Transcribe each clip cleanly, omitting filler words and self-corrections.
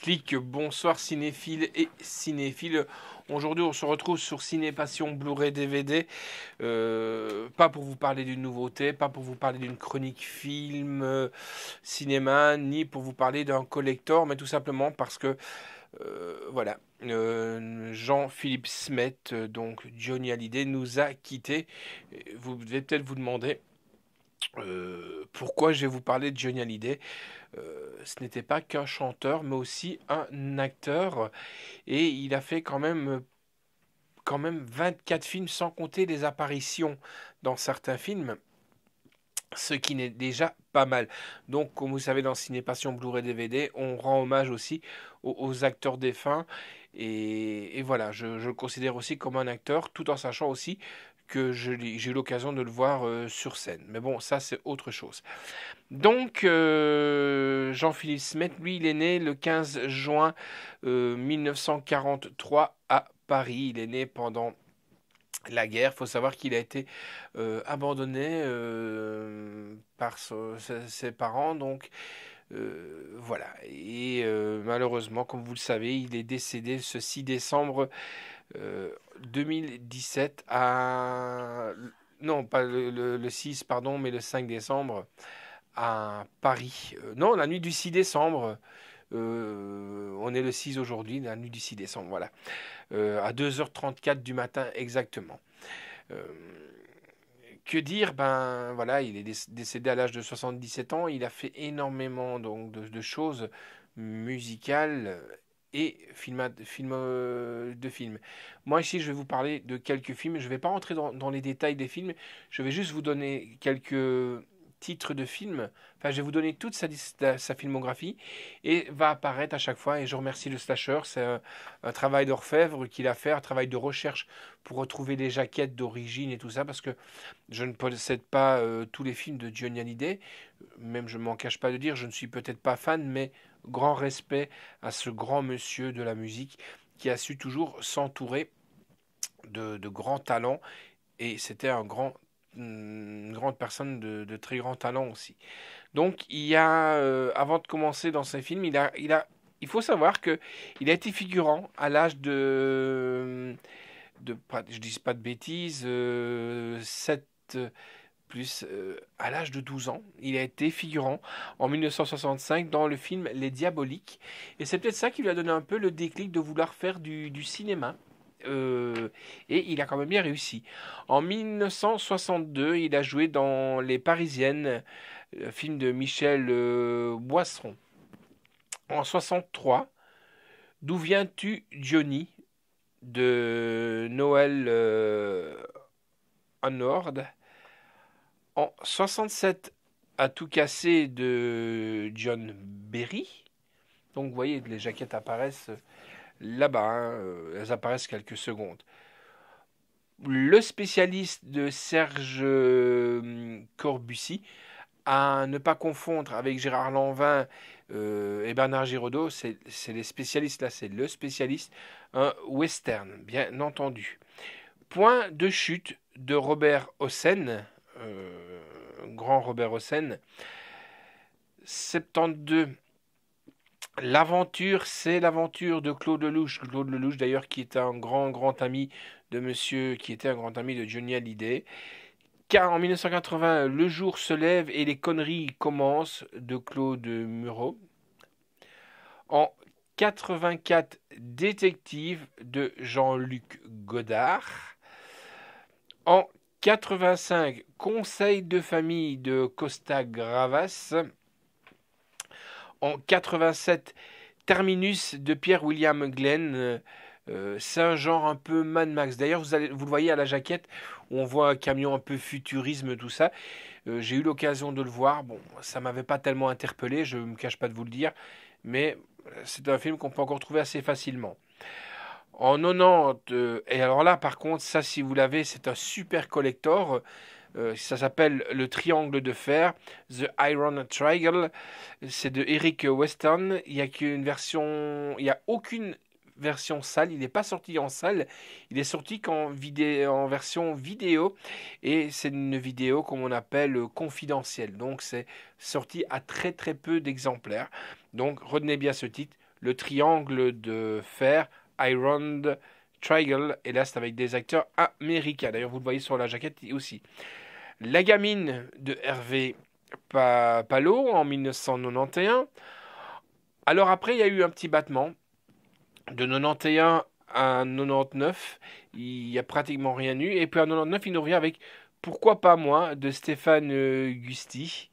Flic, bonsoir cinéphiles et cinéphiles. Aujourd'hui, on se retrouve sur Ciné Passion Blu-ray DVD. Pas pour vous parler d'une nouveauté, pas pour vous parler d'une chronique film, cinéma, ni pour vous parler d'un collector, mais tout simplement parce que, voilà, Jean-Philippe Smet, donc Johnny Hallyday, nous a quittés. Vous devez peut-être vous demander pourquoi je vais vous parler de Johnny Hallyday. Ce n'était pas qu'un chanteur, mais aussi un acteur. Et il a fait quand même 24 films, sans compter les apparitions dans certains films, ce qui n'est déjà pas mal. Donc, comme vous savez, dans Ciné Passion Blu-ray DVD, on rend hommage aussi aux acteurs défunts. Et voilà, je le considère aussi comme un acteur, tout en sachant aussi que j'ai eu l'occasion de le voir sur scène. Mais bon, ça c'est autre chose. Donc, Jean-Philippe Smet, lui, il est né le 15 juin 1943 à Paris. Il est né pendant la guerre. Il faut savoir qu'il a été abandonné par ses parents. Donc, voilà. Et malheureusement, comme vous le savez, il est décédé ce 6 décembre 2017 à... Non, pas le 6, pardon, mais le 5 décembre à Paris. Non, la nuit du 6 décembre. On est le 6 aujourd'hui, la nuit du 6 décembre, voilà. À 2h34 du matin exactement. Euh, que dire? Ben voilà, il est décédé à l'âge de 77 ans. Il a fait énormément donc, de choses musicales et de films. Moi ici, je vais vous parler de quelques films. Je ne vais pas rentrer dans les détails des films. Je vais juste vous donner quelques titres de films. Enfin, je vais vous donner toute sa filmographie et va apparaître à chaque fois. Et je remercie le slasher. C'est un travail d'orfèvre qu'il a fait, un travail de recherche pour retrouver les jaquettes d'origine et tout ça, parce que je ne possède pas tous les films de Johnny Hallyday. Même je ne m'en cache pas de dire, je ne suis peut-être pas fan, mais grand respect à ce grand monsieur de la musique qui a su toujours s'entourer de grands talents. Et c'était une grande personne de très grand talent aussi. Donc, avant de commencer dans ces films, il faut savoir que il a été figurant à l'âge je dis pas de bêtises, 7 plus, à l'âge de 12 ans. Il a été figurant en 1965 dans le film Les Diaboliques. Et c'est peut-être ça qui lui a donné un peu le déclic de vouloir faire du cinéma. Et il a quand même bien réussi. En 1962, il a joué dans Les Parisiennes, film de Michel Boisseron. En 63, D'où viens-tu, Johnny, de Noël Honnord. En 67, À tout casser de John Berry. Donc vous voyez, les jaquettes apparaissent là-bas, hein, elles apparaissent quelques secondes. Le spécialiste de Serge Corbucci, à ne pas confondre avec Gérard Lanvin et Bernard Giraudot, c'est les spécialistes là, c'est le spécialiste, un western, bien entendu. Point de chute de Robert Hossein, grand Robert Hossein, 72. L'aventure, c'est l'aventure de Claude Lelouch. Claude Lelouch, d'ailleurs, qui est un grand ami de monsieur, qui était un grand ami de Johnny Hallyday. Car en 1980, Le jour se lève et les conneries commencent de Claude Murau. En 84, Détective de Jean-Luc Godard. En 85, Conseil de famille de Costa Gravas. En 87, Terminus de Pierre-William Glenn. C'est un genre un peu Mad Max. D'ailleurs, vous le voyez à la jaquette, où on voit un camion un peu futurisme, tout ça. J'ai eu l'occasion de le voir. Bon, ça m'avait pas tellement interpellé, je ne me cache pas de vous le dire. Mais c'est un film qu'on peut encore trouver assez facilement. En 90, et alors là, par contre, ça, si vous l'avez, c'est un super collector. Ça s'appelle Le Triangle de Fer, The Iron Triangle. C'est de Eric Weston. Il y a aucune version salle. Il n'est pas sorti en salle. Il est sorti en version vidéo. Et c'est une vidéo, comme on appelle, confidentielle. Donc c'est sorti à très très peu d'exemplaires. Donc retenez bien ce titre, le triangle de fer, Iron Triangle, et là c'est avec des acteurs américains. D'ailleurs, vous le voyez sur la jaquette aussi. La gamine de Hervé Palot en 1991. Alors après, il y a eu un petit battement de 91 à 99. Il n'y a pratiquement rien eu. Et puis en 99, il nous revient avec Pourquoi pas moi de Stéphane Gusti.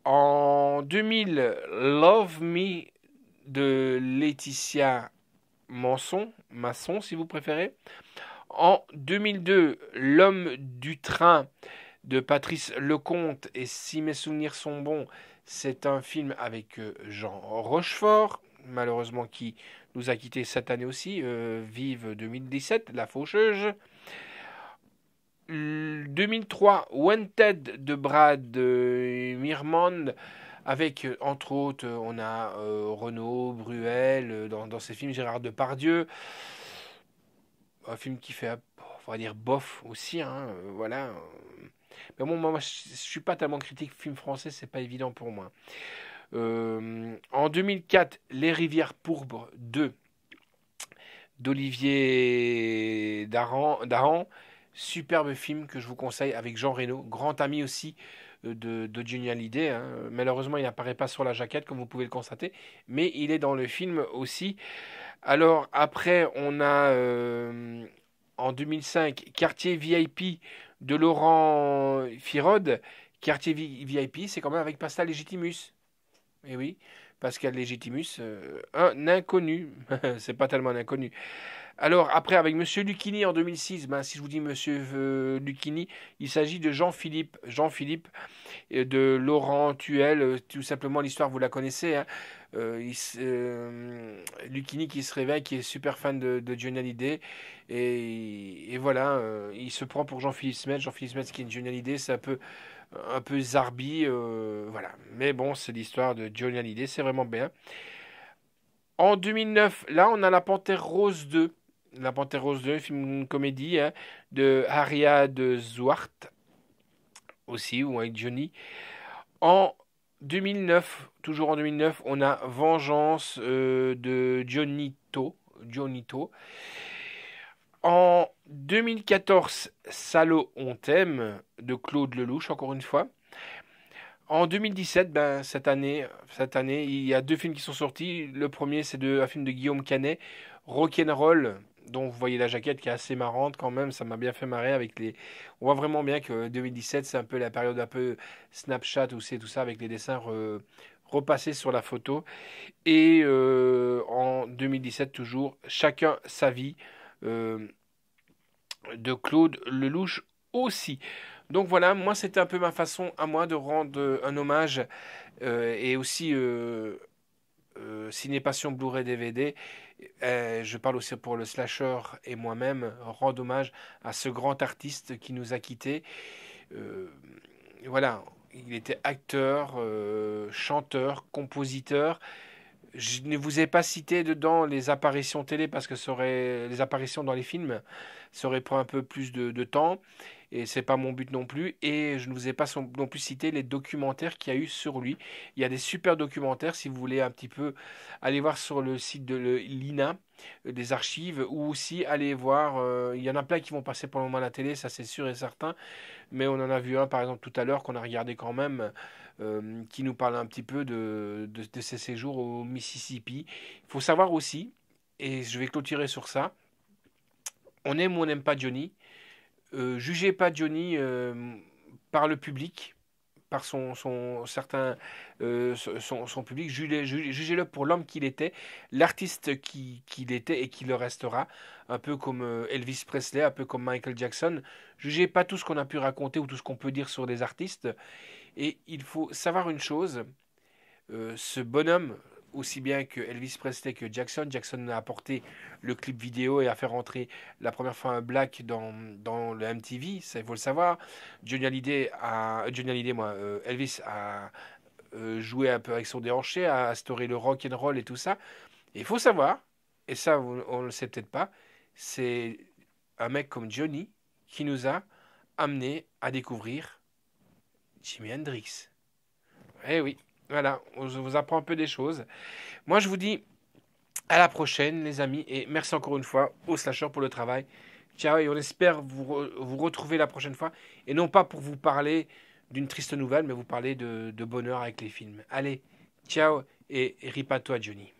En 2000, Love Me de Laetitia Masson si vous préférez. En 2002, L'homme du train de Patrice Lecomte, et si mes souvenirs sont bons, c'est un film avec Jean Rochefort, malheureusement qui nous a quittés cette année aussi, vive 2017, La Faucheuse. 2003, Wanted de Brad Mirmand, avec entre autres, on a Renaud, Bruel, dans ces films, Gérard Depardieu. Un film qui fait, on va dire, bof aussi, hein, voilà. Mais bon, moi, je suis pas tellement critique film français, c'est pas évident pour moi. En 2004, Les Rivières Pourpres 2 d'Olivier Dahan. Superbe film que je vous conseille avec Jean Reno, grand ami aussi de Johnny Hallyday, hein. Malheureusement, il n'apparaît pas sur la jaquette, comme vous pouvez le constater, mais il est dans le film aussi. Alors, après, on a en 2005 Quartier VIP de Laurent Firode. Quartier VIP, c'est quand même avec Pascal Légitimus. Eh oui, Pascal Légitimus, un inconnu. C'est pas tellement un inconnu. Alors, après, avec Monsieur Lucchini en 2006, ben, si je vous dis Monsieur Lucchini, il s'agit de Jean-Philippe. Jean-Philippe de Laurent Tuel, tout simplement l'histoire vous la connaissez, hein. Lucchini qui se réveille, qui est super fan de Johnny Hallyday, et voilà, il se prend pour Jean-Philippe Smets. Jean-Philippe Smets qui est Johnny Hallyday, c'est un peu zarbi, voilà. Mais bon, c'est l'histoire de Johnny Hallyday, c'est vraiment bien. En 2009, là, on a La Panthère Rose 2. La Panthère Rose 2, film comédie, hein, de Haria de Zwart aussi, ou avec Johnny. En 2009, toujours en 2009, on a Vengeance de Johnny To. Johnny To. En 2014, Salaud on t'aime de Claude Lelouch, encore une fois. En 2017, ben, cette année, il y a deux films qui sont sortis. Le premier, c'est un film de Guillaume Canet, Rock'n'Roll, dont vous voyez la jaquette qui est assez marrante quand même. Ça m'a bien fait marrer avec les. On voit vraiment bien que 2017, c'est un peu la période un peu Snapchat où c'est tout ça avec les dessins repassés sur la photo. Et en 2017, toujours, Chacun sa vie euh, de Claude Lelouch aussi. Donc voilà, moi c'était un peu ma façon à moi de rendre un hommage et aussi Ciné Passion Blu-ray DVD. Je parle aussi pour le slasher et moi-même, rendre hommage à ce grand artiste qui nous a quittés. Euh, voilà, il était acteur, chanteur, compositeur. Je ne vous ai pas cité dedans les apparitions télé parce que les apparitions dans les films, ça aurait pris un peu plus de temps et c'est pas mon but non plus. Et je ne vous ai pas non plus cité les documentaires qu'il y a eu sur lui. Il y a des super documentaires si vous voulez un petit peu aller voir sur le site de l'INA, des archives, ou aussi aller voir. Il y en a plein qui vont passer pour le moment à la télé, ça c'est sûr et certain. Mais on en a vu un par exemple tout à l'heure qu'on a regardé quand même, qui nous parle un petit peu de ses séjours au Mississippi. Il faut savoir aussi, et je vais clôturer sur ça, on aime ou on n'aime pas Johnny. Jugez pas Johnny par le public, par son public. Jugez-le pour l'homme qu'il était, l'artiste qu'il était et qui le restera, un peu comme Elvis Presley, un peu comme Michael Jackson. Jugez pas tout ce qu'on a pu raconter ou tout ce qu'on peut dire sur des artistes. Et il faut savoir une chose, ce bonhomme, aussi bien que Elvis Presley que Jackson, Jackson a apporté le clip vidéo et a fait rentrer la première fois un black dans le MTV, ça il faut le savoir. Elvis a joué un peu avec son déhanché, a instauré le rock and roll et tout ça. Et il faut savoir, et ça on ne le sait peut-être pas, c'est un mec comme Johnny qui nous a amené à découvrir Jimi Hendrix. Eh oui, Voilà, je vous apprends un peu des choses. Moi, je vous dis à la prochaine, les amis, et merci encore une fois aux slashers pour le travail. Ciao, et on espère vous retrouver la prochaine fois, et non pas pour vous parler d'une triste nouvelle, mais vous parler de bonheur avec les films. Allez, ciao, et rip à toi, Johnny.